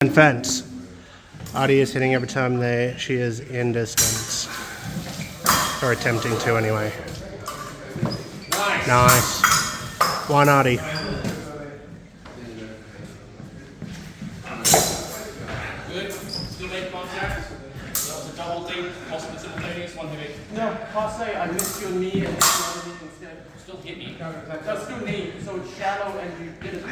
And fence. Artie is hitting every time she is in distance. Or attempting to anyway. Nice. One Artie. Good. Still make contact. That was a double thing. Also the simultaneous one hit. No, Passe, I missed your knee and hit the other knee instead. Still hit me. Just do knee, so it's shallow and you did it.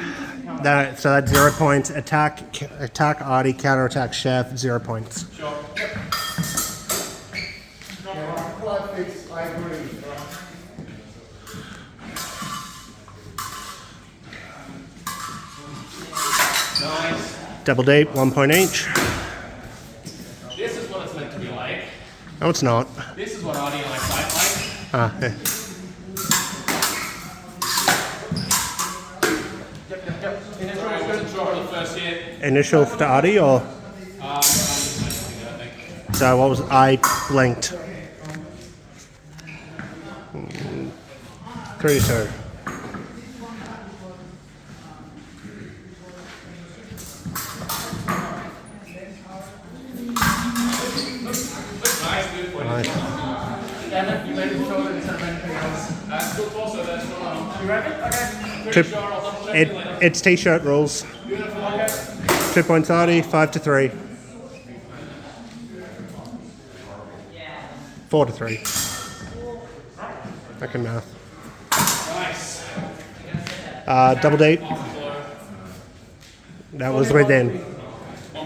So that's 0 points. Attack Artie, counterattack Chef, 0 points. Sure. Yep. I agree. Nice. Double date, 1 point each. This is what it's meant to be like. No, it's not. This is what Artie and I fight like. Ah, okay. Sorry, I wasn't sure for the first hit. Initial to Artie or? I think. So what was I blinked? 3-2. Nice, good point. Nice. You made it shoulder instead of anything else. That's good also, that's not on. You ready? Okay. Pretty sure I'll double check you later. It's t-shirt rules. Beautiful. Okay. 2 points Artie, 5-3. 4-3. I can math. Nice. Double date. Off the floor. That was within.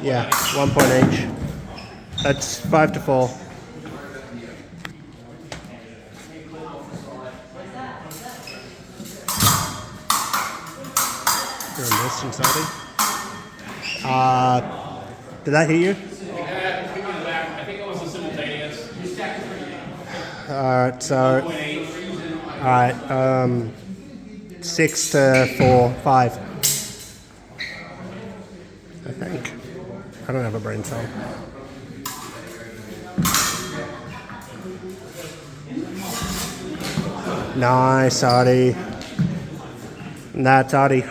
Yeah, 1 point each. That's 5-4. You're in distance, Artie. Did that hit you? Yeah, give me the back. I think it was a simultaneous. Alright, so 0.8. alright, 6-4, 5. I think. I don't have a brain cell. Nice, Artie. That's Artie.